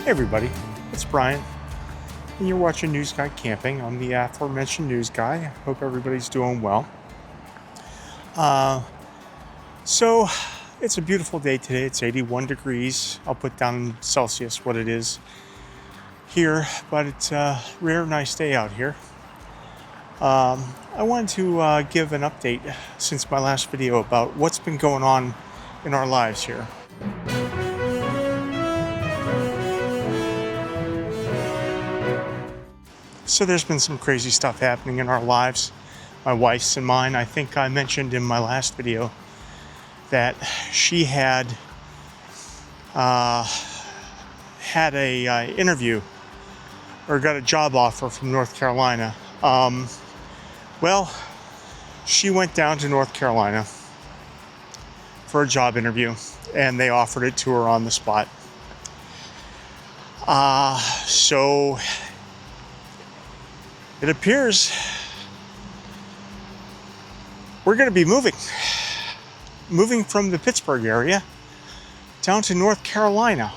Hey everybody, it's Brian, and you're watching News Guy Camping. I'm the aforementioned news guy. Hope everybody's doing well. So it's a beautiful day today. It's 81 degrees. I'll put down in Celsius what it is here, but it's a rare nice day out here. I wanted to give an update since my last video about what's been going on in our lives here. So there's been some crazy stuff happening in our lives, my wife's and mine. I think I mentioned in my last video that she had a interview or got a job offer from North Carolina. Well, she went down to North Carolina for a job interview, and they offered it to her on the spot. So it appears we're going to be moving from the Pittsburgh area down to North Carolina.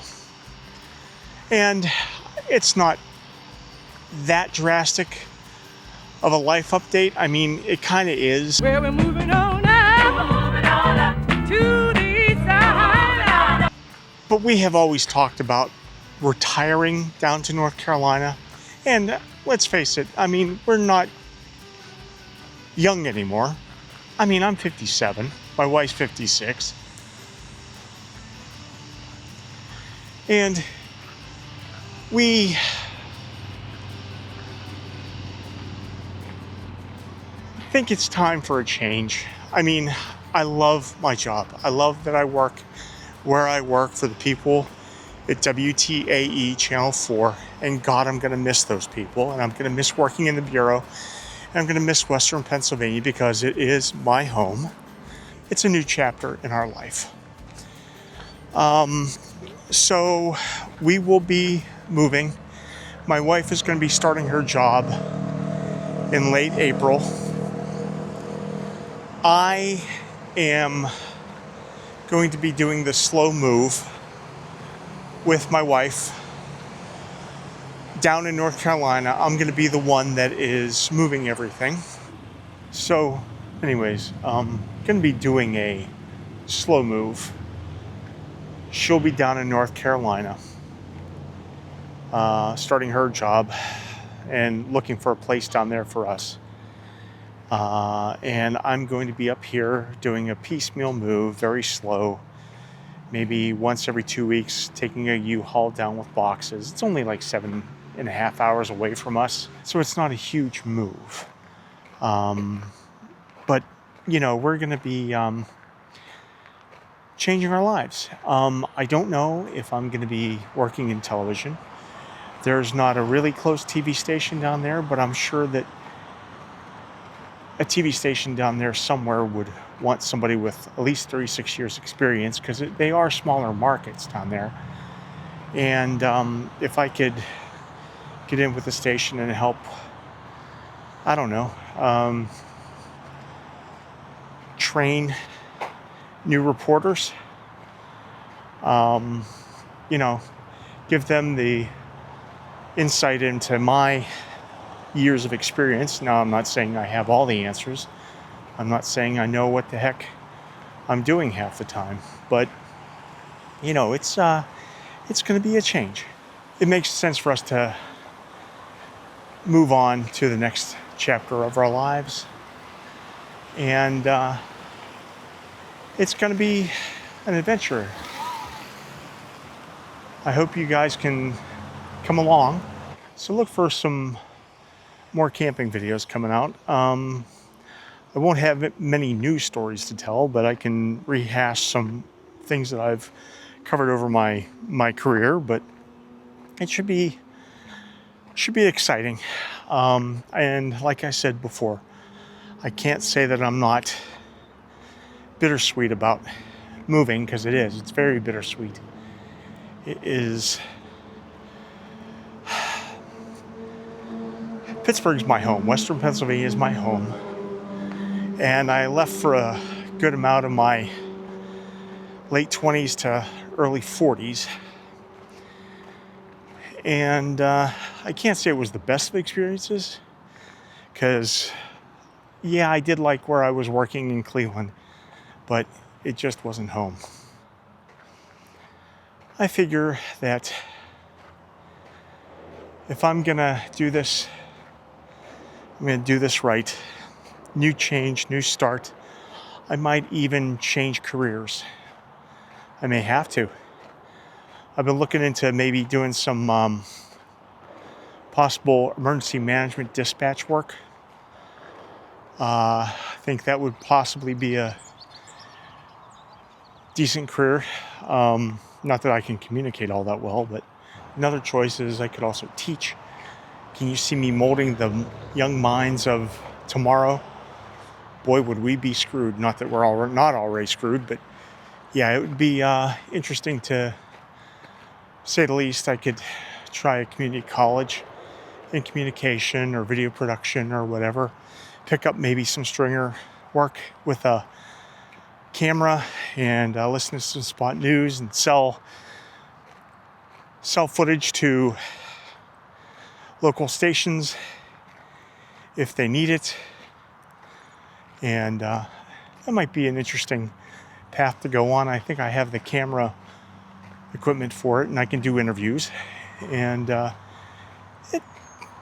And it's not that drastic of a life update. I mean, it kind of is. Well, we're moving on up to the side. But we have always talked about retiring down to North Carolina. And let's face it, I mean, we're not young anymore. I mean, I'm 57. My wife's 56. And we think it's time for a change. I mean, I love my job. I love that I work where I work for the people at WTAE Channel 4. And God, I'm going to miss those people. And I'm going to miss working in the Bureau. And I'm going to miss Western Pennsylvania because it is my home. It's a new chapter in our life. So we will be moving. My wife is going to be starting her job in late April. I am going to be doing the slow move with my wife down in North Carolina. I'm going to be the one that is moving everything. So anyways, I'm going to be doing a slow move. She'll be down in North Carolina, starting her job and looking for a place down there for us. And I'm going to be up here doing a piecemeal move, very slow, maybe once every 2 weeks, taking a U-Haul down with boxes. It's only like 7.5 hours away from us, so it's not a huge move. But, you know, we're going to be changing our lives. I don't know if I'm going to be working in television. There's not a really close TV station down there, but I'm sure that a TV station down there somewhere would want somebody with at least 36 years experience, because they are smaller markets down there. And if I could get in with the station and help, I don't know, train new reporters, you know, give them the insight into my years of experience. Now, I'm not saying I have all the answers. I'm not saying I know what the heck I'm doing half the time, but you know, it's going to be a change. It makes sense for us to move on to the next chapter of our lives, and it's going to be an adventure. I hope you guys can come along. So look for some more camping videos coming out. I won't have many news stories to tell, but I can rehash some things that I've covered over my career. But it should be exciting. And like I said before, I can't say that I'm not bittersweet about moving, because it is. It's very bittersweet. It is. Pittsburgh's my home. Western Pennsylvania is my home. And I left for a good amount of my late 20s to early 40s And I can't say it was the best of experiences, because, yeah, I did like where I was working in Cleveland, but it just wasn't home. I figure that if I'm gonna do this, I'm gonna do this right. New change, new start. I might even change careers. I may have to. I've been looking into maybe doing some possible emergency management dispatch work. I think that would possibly be a decent career. Not that I can communicate all that well, but another choice is I could also teach. Can you see me molding the young minds of tomorrow? Boy, would we be screwed. Not that we're not already screwed, but yeah, it would be interesting to say the least. I could try a community college in communication or video production or whatever. Pick up maybe some stringer work with a camera and listen to some spot news and sell footage to local stations if they need it. And that might be an interesting path to go on. I think I have the camera equipment for it, and I can do interviews. And it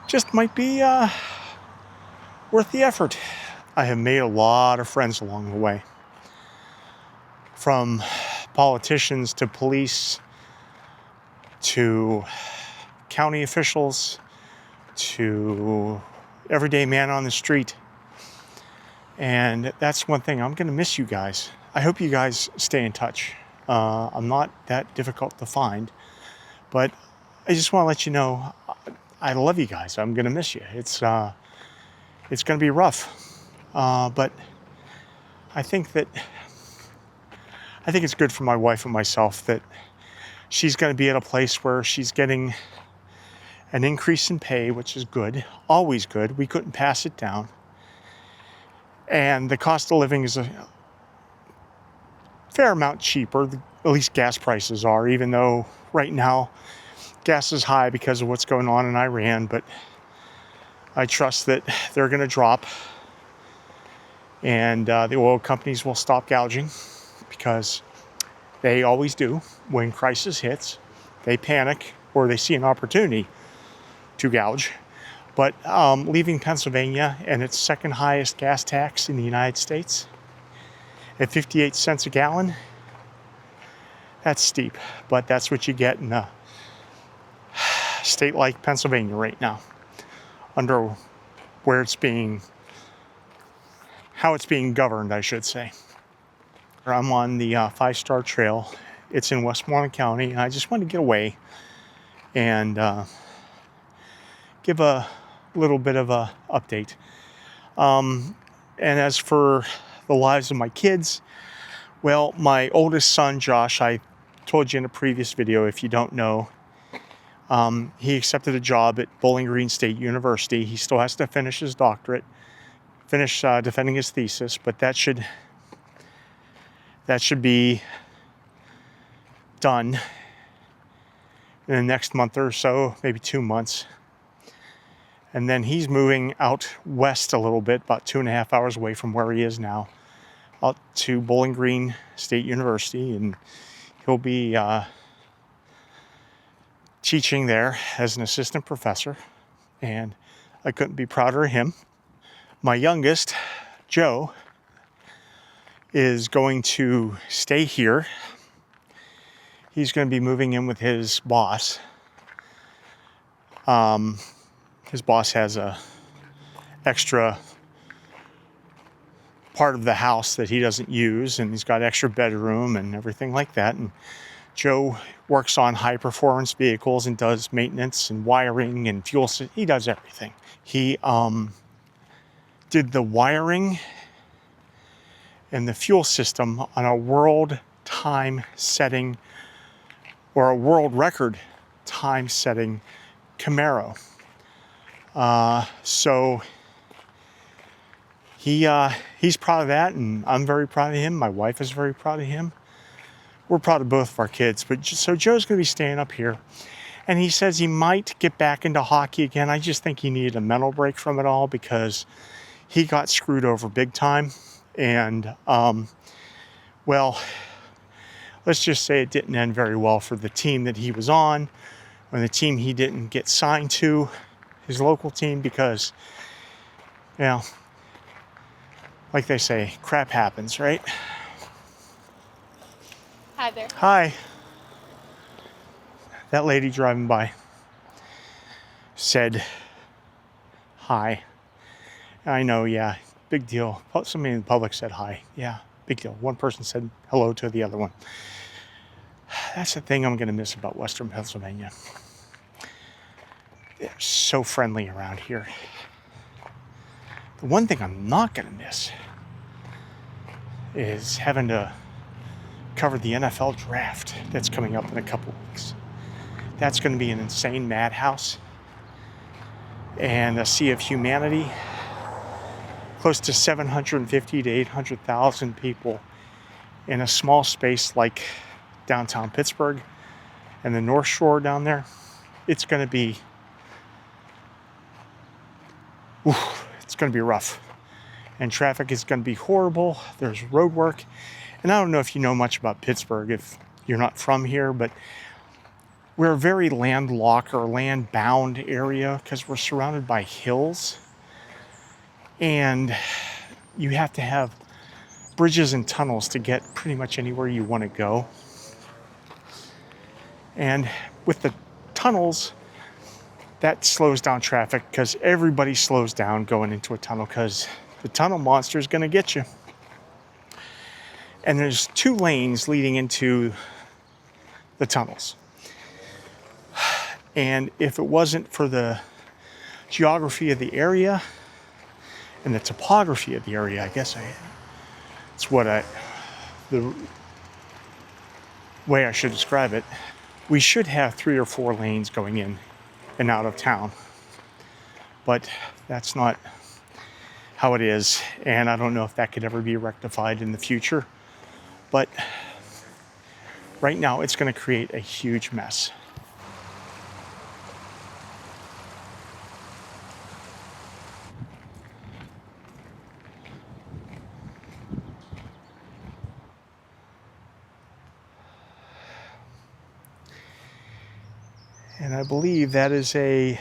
just might be worth the effort. I have made a lot of friends along the way, from politicians to police to county officials to everyday man on the street. And that's one thing. I'm going to miss you guys. I hope you guys stay in touch. I'm not that difficult to find, but I just want to let you know I love you guys. I'm going to miss you. It's going to be rough, but I think it's good for my wife and myself that she's going to be at a place where she's getting an increase in pay, which is good, always good. We couldn't pass it down. And the cost of living is a fair amount cheaper. At least gas prices are, even though right now gas is high because of what's going on in Iran. But I trust that they're going to drop, and the oil companies will stop gouging, because they always do. When crisis hits, they panic or they see an opportunity to gouge. But leaving Pennsylvania and its second highest gas tax in the United States at 58 cents a gallon, that's steep. But that's what you get in a state like Pennsylvania right now, under how it's being governed, I should say. I'm on the 5-Star Trail. It's in Westmoreland County, and I just wanted to get away and give a little bit of a update. And as for the lives of my kids, well, my oldest son, Josh, I told you in a previous video, if you don't know, he accepted a job at Bowling Green State University. He still has to finish his doctorate, finish defending his thesis, but that should be done in the next month or so, maybe 2 months. And then he's moving out west a little bit, about 2.5 hours away from where he is now, out to Bowling Green State University, and he'll be teaching there as an assistant professor, and I couldn't be prouder of him. My youngest, Joe, is going to stay here. He's going to be moving in with his boss. His boss has a extra part of the house that he doesn't use, and he's got extra bedroom and everything like that. And Joe works on high performance vehicles and does maintenance and wiring and fuel. He does everything. He did the wiring and the fuel system on a world time setting, or a world record time setting Camaro. So he's proud of that, and I'm very proud of him. My wife is very proud of him. We're proud of both of our kids. So Joe's going to be staying up here, And he says he might get back into hockey again. I just think he needed a mental break from it all because he got screwed over big time. And, well, let's just say it didn't end very well for the team that he was on, or the team he didn't get signed to, his local team, because, you know, like they say, crap happens, right? Hi there. Hi. That lady driving by said hi. I know, yeah, big deal. Somebody in the public said hi. Yeah, big deal. One person said hello to the other one. That's the thing I'm going to miss about Western Pennsylvania. They're so friendly around here. The one thing I'm not going to miss is having to cover the NFL draft that's coming up in a couple weeks. That's going to be an insane madhouse and a sea of humanity. Close to 750 to 800,000 people in a small space like downtown Pittsburgh and the North Shore down there. It's going to be, it's going to be rough. And traffic is going to be horrible. There's road work. And I don't know if you know much about Pittsburgh if you're not from here, but we're a very landlocked or land-bound area because we're surrounded by hills. And you have to have bridges and tunnels to get pretty much anywhere you want to go. And with the tunnels, that slows down traffic because everybody slows down going into a tunnel because the tunnel monster is going to get you. And there's 2 lanes leading into the tunnels. And if it wasn't for the geography of the area and the topography of the area, I guess the way I should describe it, we should have 3 or 4 lanes going in and out of town. But that's not how it is, and I don't know if that could ever be rectified in the future. But right now, it's going to create a huge mess. And I believe that is a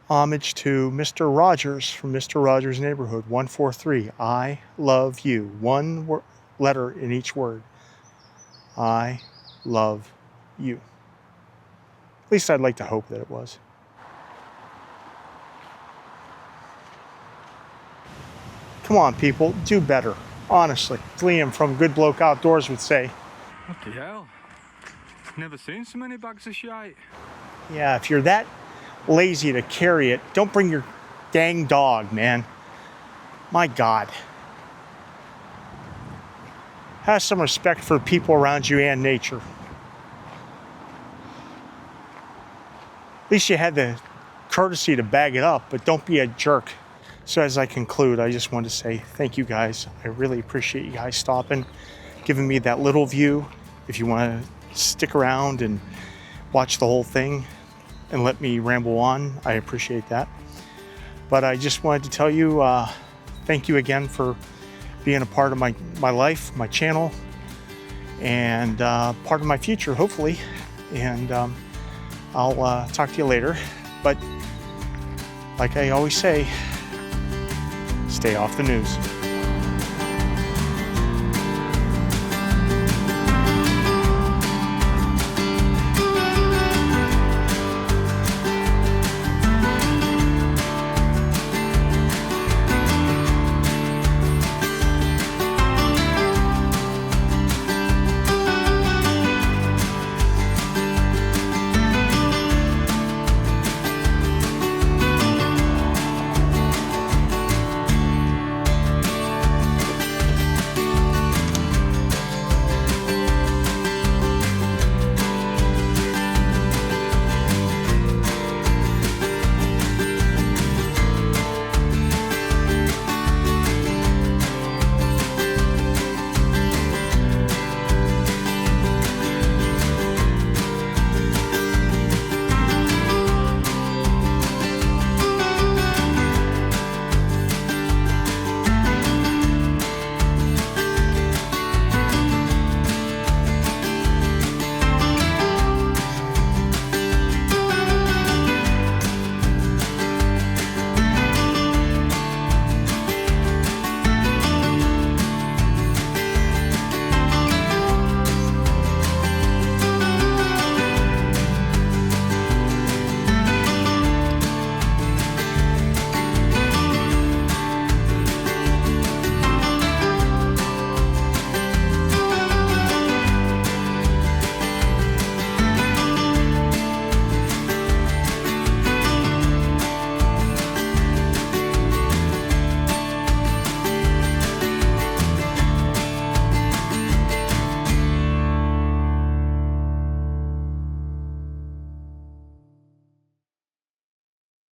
homage to Mr. Rogers from Mr. Rogers' Neighborhood, 143. I love you. One letter in each word. I love you. At least I'd like to hope that it was. Come on, people, do better. Honestly, Liam from Good Bloke Outdoors would say. What the hell? Never seen so many bags of shite. Yeah, if you're that lazy to carry it, don't bring your dang dog, man. My God. Have some respect for people around you and nature. At least you had the courtesy to bag it up, but don't be a jerk. So as I conclude, I just want to say thank you guys. I really appreciate you guys stopping, giving me that little view. If you want to stick around and watch the whole thing and let me ramble on, I appreciate that. But I just wanted to tell you, thank you again for being a part of my life, my channel, and part of my future, hopefully. And I'll talk to you later. But like I always say, stay off the news.